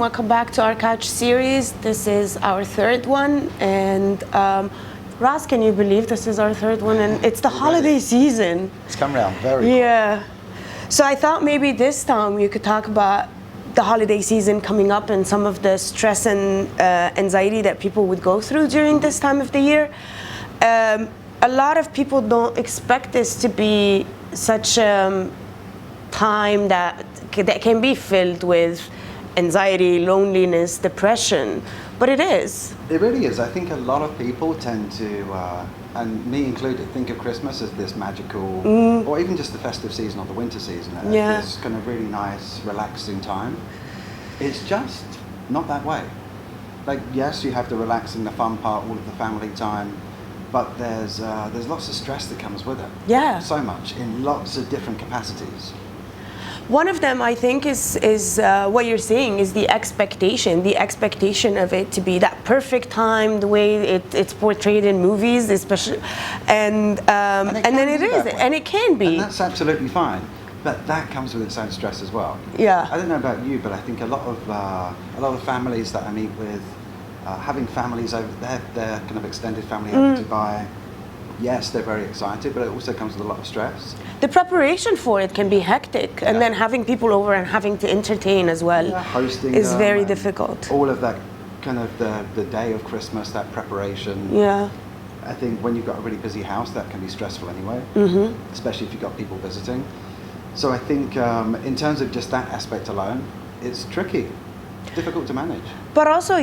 welcome back to our Couch series. This is our third one, and Ross, can you believe this is our third one? And it's the holiday season. It's come around very quick. Yeah. So I thought maybe this time you could talk about the holiday season coming up and some of the stress and anxiety that people would go through during this time of the year. A lot of people don't expect this to be such time that can be filled with anxiety, loneliness, depression, but it is. It really is. I think a lot of people tend to, and me included, think of Christmas as this magical, or even just the festive season or the winter season, as this kind of really nice, relaxing time. It's just not that way. Like, yes, you have the relaxing, the fun part, all of the family time, but there's lots of stress that comes with it. Yeah. So much, in lots of different capacities. One of them, I think, is what you're saying is the expectation of it to be that perfect time, the way it's portrayed in movies, especially, and then it is, and it can be. And that's absolutely fine, but that comes with its own stress as well. Yeah. I don't know about you, but I think a lot of families that I meet with, having families over there, their kind of extended family over to Dubai. Yes, they're very excited, but it also comes with a lot of stress. The preparation for it can be hectic, and then having people over and having to entertain as well hosting is very difficult. All of that kind of the day of Christmas, that preparation. Yeah. I think when you've got a really busy house, that can be stressful anyway, especially if you've got people visiting. So I think in terms of just that aspect alone, it's tricky. Difficult to manage. But also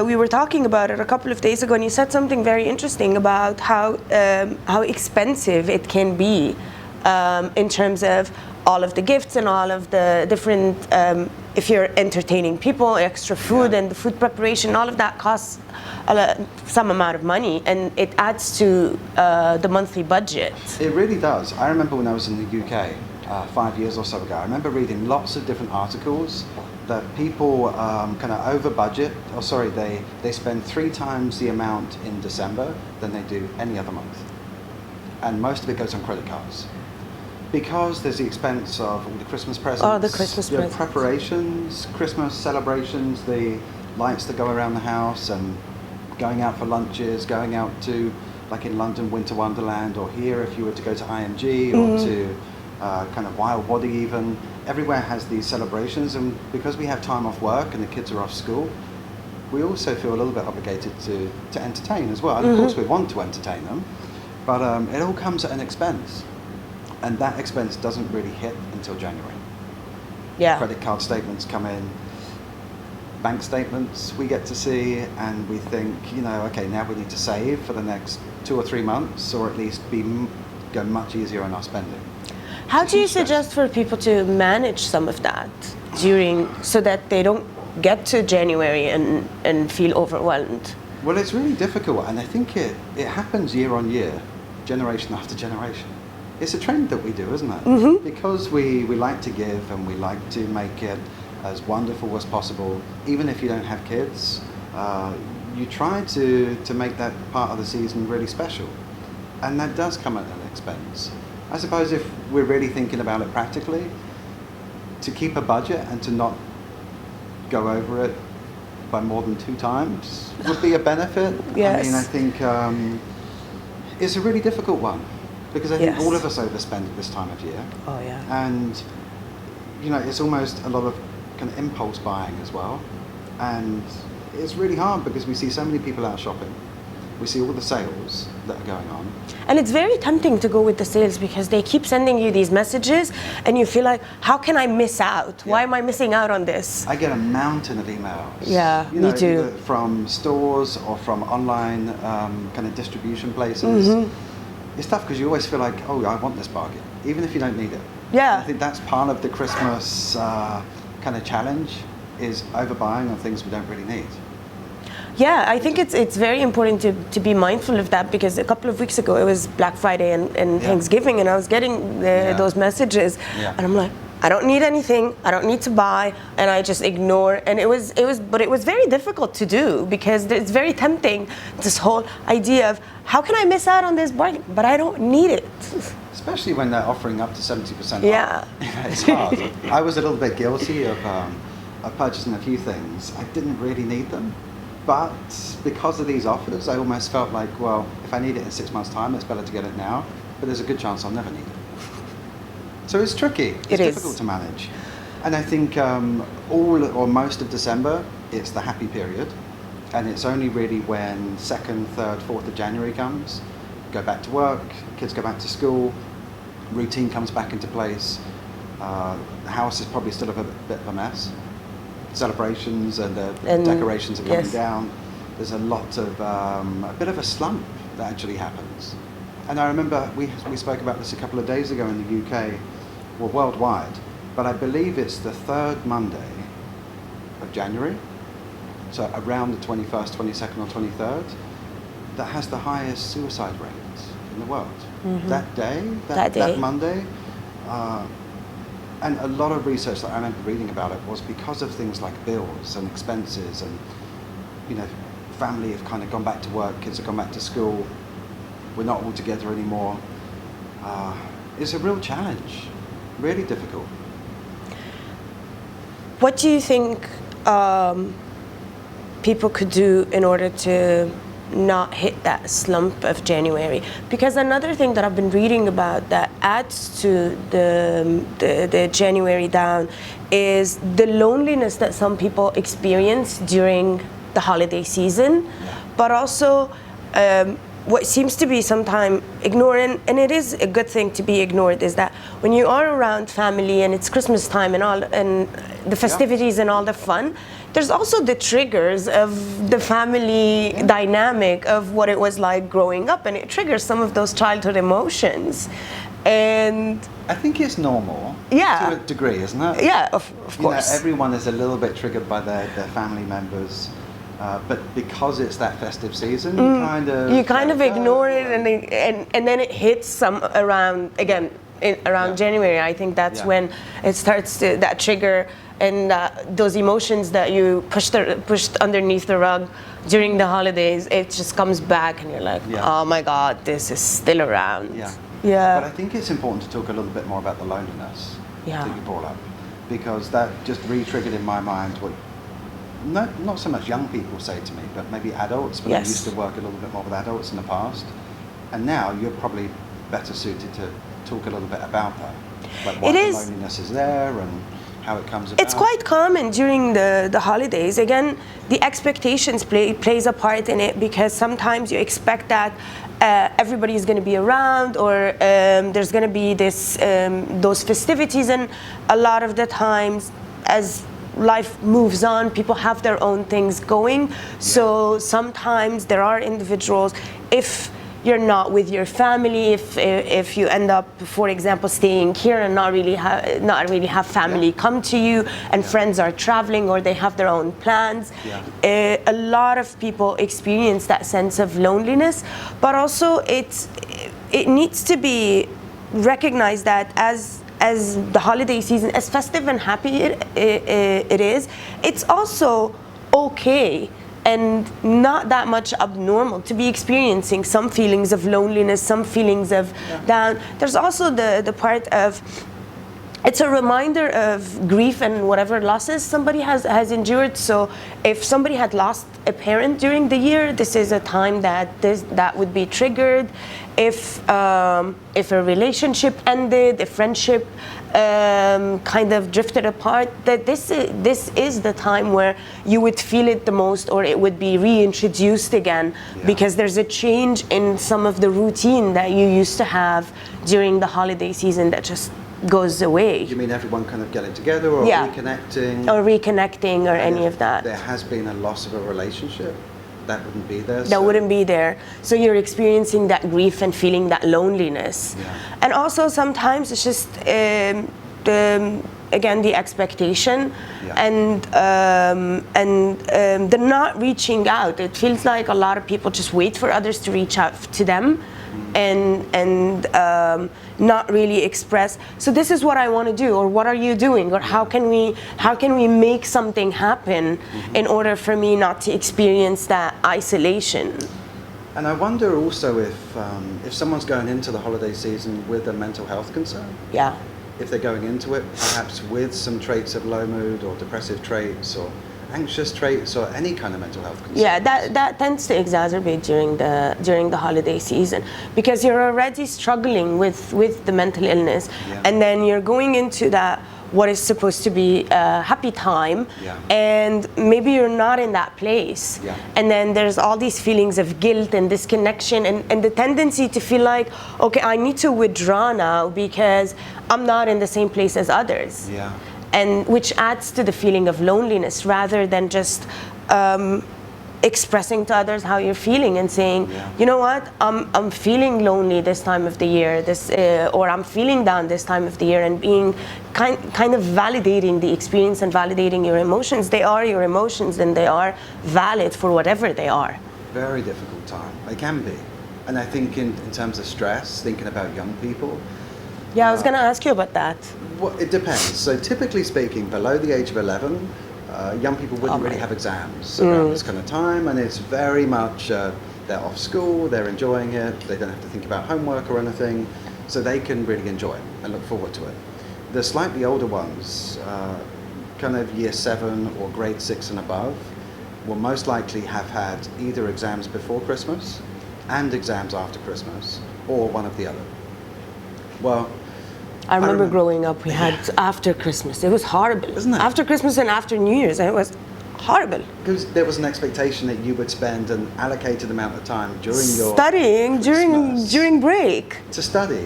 we were talking about it a couple of days ago, and you said something very interesting about how expensive it can be in terms of all of the gifts and all of the different, if you're entertaining people, extra food and the food preparation, all of that costs some amount of money, and it adds to the monthly budget. It really does. I remember when I was in the UK 5 years or so ago, I remember reading lots of different articles that people kind of over budget, they spend 3 times the amount in December than they do any other month. And most of it goes on credit cards. Because there's the expense of all the Christmas presents. Oh, the Christmas presents. Preparations, Christmas celebrations, the lights that go around the house, and going out for lunches, going out to, like in London, Winter Wonderland, or here if you were to go to IMG or to kind of Wild Wadi even. Everywhere has these celebrations, and because we have time off work and the kids are off school, we also feel a little bit obligated to entertain as well. And of course we want to entertain them, but it all comes at an expense. And that expense doesn't really hit until January. Yeah. Credit card statements come in, bank statements we get to see, and we think, okay, now we need to save for the next 2 or 3 months, or at least go much easier on our spending. How do you suggest for people to manage some of that so that they don't get to January and feel overwhelmed? Well, it's really difficult, and I think it happens year on year, generation after generation. It's a trend that we do, isn't it? Because we like to give and we like to make it as wonderful as possible. Even if you don't have kids, you try to make that part of the season really special. And that does come at an expense. I suppose if we're really thinking about it practically, to keep a budget and to not go over it by more than 2 times would be a benefit. Yes. I mean, I think it's a really difficult one, because I think all of us overspend at this time of year. Oh yeah. And it's almost a lot of kind of impulse buying as well. And it's really hard because we see so many people out shopping. We see all the sales that are going on. And it's very tempting to go with the sales because they keep sending you these messages and you feel like, how can I miss out? Why am I missing out on this? I get a mountain of emails. Yeah, me too. Either from stores or from online kind of distribution places. It's tough because you always feel like, oh, I want this bargain, even if you don't need it. Yeah. I think that's part of the Christmas kind of challenge, is overbuying on things we don't really need. Yeah, I think it's very important to be mindful of that, because a couple of weeks ago it was Black Friday and Thanksgiving, and I was getting those messages, and I'm like, I don't need anything, I don't need to buy, and I just ignore. And it was very difficult to do, because it's very tempting, this whole idea of how can I miss out on this bargain, but I don't need it. Especially when they're offering up to 70% off. Yeah. It's hard. I was a little bit guilty of of purchasing a few things. I didn't really need them, but because of these offers, I almost felt like, well, if I need it in 6 months' time, it's better to get it now, but there's a good chance I'll never need it. So it's tricky. It's difficult to manage. And I think all or most of December, it's the happy period. And it's only really when 2nd, 3rd, 4th of January comes, go back to work, kids go back to school, routine comes back into place. The house is probably still a bit of a mess. Celebrations and decorations are coming down. There's a lot of, a bit of a slump that actually happens. And I remember we spoke about this a couple of days ago in the UK, well, worldwide, but I believe it's the 3rd Monday of January, so around the 21st, 22nd or 23rd, that has the highest suicide rate in the world. Mm-hmm. That Monday, and a lot of research that I remember reading about it was because of things like bills and expenses and, you know, family have kind of gone back to work, kids have gone back to school, we're not all together anymore. It's a real challenge, really difficult. What do you think people could do in order to not hit that slump of January? Because another thing that I've been reading about that adds to the January down is the loneliness that some people experience during the holiday season, but also what seems to be sometimes ignored, and it is a good thing to be ignored, is that when you are around family and it's Christmas time and all and the festivities and all the fun, there's also the triggers of the family dynamic of what it was like growing up, and it triggers some of those childhood emotions. And I think it's normal to a degree, isn't it? Yeah, of course. You know, everyone is a little bit triggered by their family members. But because it's that festive season, you kind of ignore it, and then it hits some around January. I think that's when it starts to that trigger and those emotions that you pushed underneath the rug during the holidays. It just comes back, and you're like, oh my God, this is still around. But I think it's important to talk a little bit more about the loneliness that you brought up, because that just re-triggered in my mind what. Not so much young people say to me, but maybe adults, but I used to work a little bit more with adults in the past. And now you're probably better suited to talk a little bit about that. Like why the loneliness is there and how it comes about. It's quite common during the holidays. Again, the expectations plays a part in it, because sometimes you expect that everybody is going to be around, or there's going to be those festivities, and a lot of the times as life moves on, people have their own things going. So sometimes there are individuals, if you're not with your family, if you end up, for example, staying here and not really have family come to you, and friends are traveling or they have their own plans, a lot of people experience that sense of loneliness. But also it needs to be recognized that as the holiday season, as festive and happy it is, it's also okay and not that much abnormal to be experiencing some feelings of loneliness, some feelings of down. There's also the part of, it's a reminder of grief and whatever losses somebody has endured. So if somebody had lost a parent during the year, this is a time that would be triggered. If a relationship ended, a friendship kind of drifted apart, that this is the time where you would feel it the most, or it would be reintroduced again, because there's a change in some of the routine that you used to have during the holiday season that just goes away. You mean everyone kind of getting together or reconnecting? Or reconnecting or any of that. There has been a loss of a relationship, that wouldn't be there. That wouldn't be there. So you're experiencing that grief and feeling that loneliness. And also sometimes it's just, again, the expectation and the not reaching out. It feels like a lot of people just wait for others to reach out to them and not really express, so this is what I want to do, or what are you doing, or how can we make something happen in order for me not to experience that isolation. And I wonder also if someone's going into the holiday season with a mental health concern, if they're going into it, perhaps with some traits of low mood or depressive traits or anxious traits or any kind of mental health concerns. Yeah, that tends to exacerbate during the holiday season, because you're already struggling with the mental illness, and then you're going into that what is supposed to be a happy time, and maybe you're not in that place, and then there's all these feelings of guilt and disconnection, and the tendency to feel like, okay, I need to withdraw now because I'm not in the same place as others, and which adds to the feeling of loneliness rather than just expressing to others how you're feeling and saying, you know what, I'm feeling lonely this time of the year, or I'm feeling down this time of the year, and being kind of validating the experience and validating your emotions. They are your emotions, and they are valid for whatever they are. Very difficult time. They can be. And I think in terms of stress, thinking about young people. Yeah, I was going to ask you about that. Well, it depends. So typically speaking, below the age of 11, young people wouldn't really have exams around this kind of time, and it's very much they're off school, they're enjoying it, they don't have to think about homework or anything, so they can really enjoy it and look forward to it. The slightly older ones, kind of year 7 or grade 6 and above, will most likely have had either exams before Christmas and exams after Christmas, or one of the other. Well, I remember growing up, we had after Christmas. It was horrible. Isn't it? After Christmas and after New Year's, and it was horrible. Because there was an expectation that you would spend an allocated amount of time during your studying during break to study.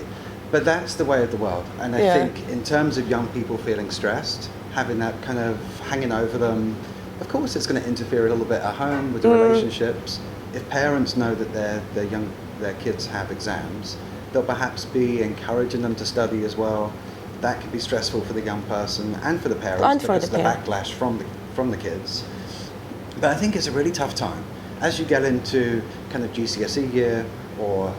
But that's the way of the world. And I think in terms of young people feeling stressed, having that kind of hanging over them, of course it's going to interfere a little bit at home with the relationships. If parents know that their kids have exams, they'll perhaps be encouraging them to study as well. That could be stressful for the young person and for the parents because of the backlash from the kids. But I think it's a really tough time. As you get into kind of GCSE year or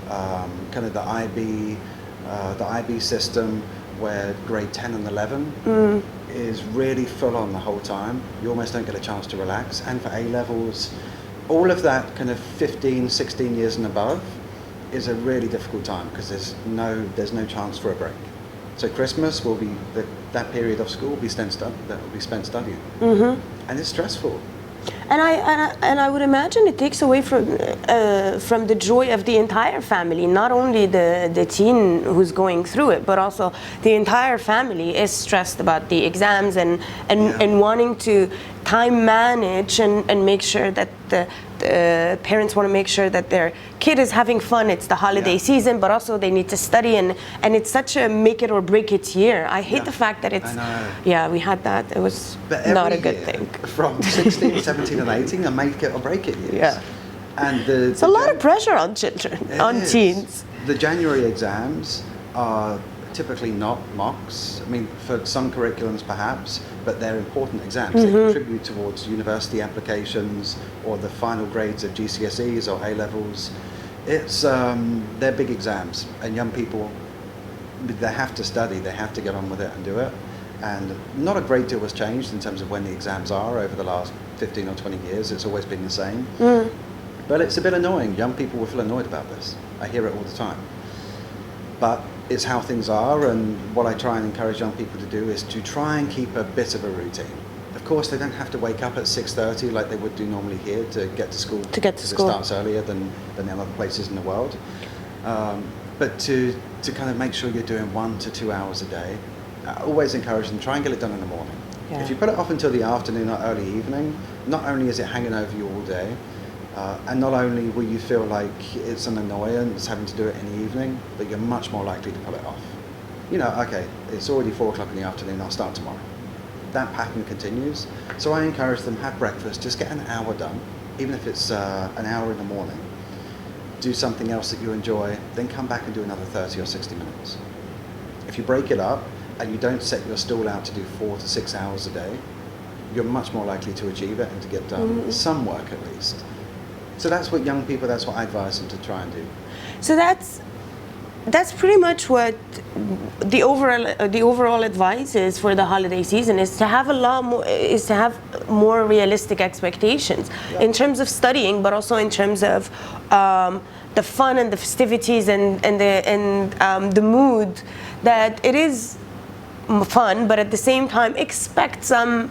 kind of the IB system, where grade 10 and 11 is really full on the whole time. You almost don't get a chance to relax. And for A-levels, all of that kind of 15, 16 years and above is a really difficult time because there's no chance for a break. So Christmas will be that period of school will be spent studying, and it's stressful. And I would imagine it takes away from the joy of the entire family. Not only the teen who's going through it, but also the entire family is stressed about the exams and wanting to time manage and make sure that the parents want to make sure that their kid is having fun. It's the holiday season, but also they need to study, and it's such a make it or break it year. I hate the fact that it's we had that. It was not a good thing. From 16, 17 and 18 are make it or break it years. And it's a lot of pressure on children, on teens. The January exams are typically not mocks. I mean, for some curriculums perhaps, but they're important exams. They contribute towards university applications or the final grades of GCSEs or A-levels. It's they're big exams, and young people, they have to study, they have to get on with it and do it. And not a great deal has changed in terms of when the exams are over the last 15 or 20 years. It's always been the same. But it's a bit annoying. Young people will feel annoyed about this. I hear it all the time. But it's how things are, and what I try and encourage young people to do is to try and keep a bit of a routine. Of course, they don't have to wake up at 6:30 like they would do normally here to get to school. It starts earlier than in other places in the world. But to kind of make sure you're doing 1 to 2 hours a day. I always encourage them, try and get it done in the morning. If you put it off until the afternoon or early evening, not only is it hanging over you all day, and not only will you feel like it's an annoyance having to do it in the evening, but you're much more likely to pull it off. You know, okay, it's already 4 o'clock in the afternoon, I'll start tomorrow. That pattern continues. So I encourage them, have breakfast, just get an hour done, even if it's an hour in the morning. Do something else that you enjoy, then come back and do another 30 or 60 minutes. If you break it up and you don't set your stall out to do 4 to 6 hours a day, you're much more likely to achieve it and to get done some work at least. So that's what young people, that's what I advise them to try and do. So that's pretty much what the overall advice is for the holiday season, is to have more realistic expectations in terms of studying, but also in terms of the fun and the festivities and the mood, that it is fun, but at the same time expect some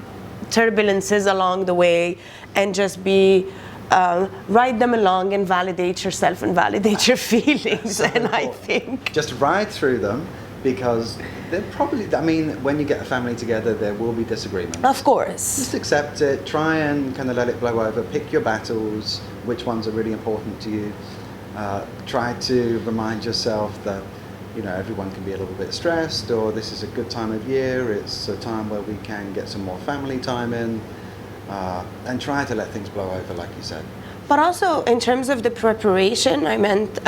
turbulences along the way, and just be ride them along and validate yourself and validate your feelings. And I think just ride through them, because they're probably, I mean, when you get a family together, there will be disagreements. of course. Just accept it, try and kind of let it blow over, pick your battles, which ones are really important to you. Try to remind yourself that, you know, everyone can be a little bit stressed, or this is a good time of year, it's a time where we can get some more family time in, and try to let things blow over, like you said. But also in terms of the preparation, I meant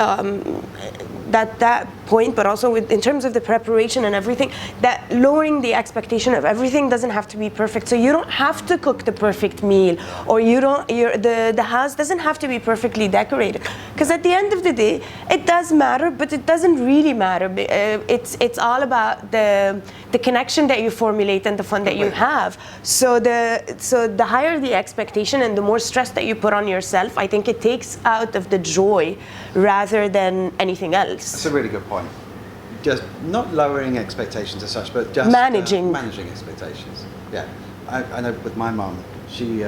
that point, but also in terms of the preparation and everything, that lowering the expectation of everything doesn't have to be perfect. So you don't have to cook the perfect meal, or the house doesn't have to be perfectly decorated. Because at the end of the day, it does matter, but it doesn't really matter. It's all about the connection that you formulate and the fun that you have. So the higher the expectation and the more stress that you put on yourself, I think it takes out of the joy rather than anything else. That's a really good point. Just not lowering expectations as such, but just managing expectations. Yeah, I know with my mum, she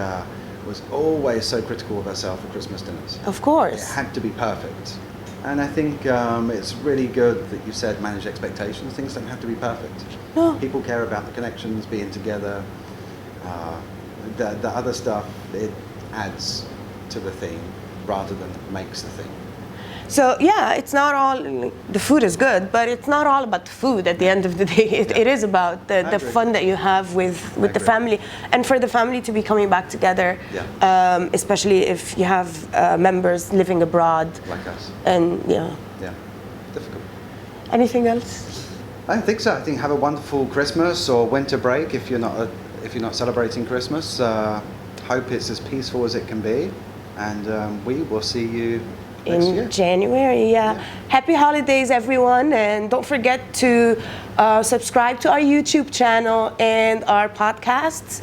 was always so critical of herself at Christmas dinners. Of course. It had to be perfect. And I think it's really good that you said manage expectations. Things don't have to be perfect. No. People care about the connections, being together. The other stuff, it adds to the theme rather than makes the theme. So yeah, it's not all, the food is good, but it's not all about the food at the end of the day. It is about the fun that you have with the family, and for the family to be coming back together, especially if you have members living abroad. Like us. And Yeah, difficult. Anything else? I don't think so. I think have a wonderful Christmas or winter break if you're not celebrating Christmas. Hope it's as peaceful as it can be, and we will see you next year. January. Happy holidays, everyone, and don't forget to subscribe to our YouTube channel and our podcasts.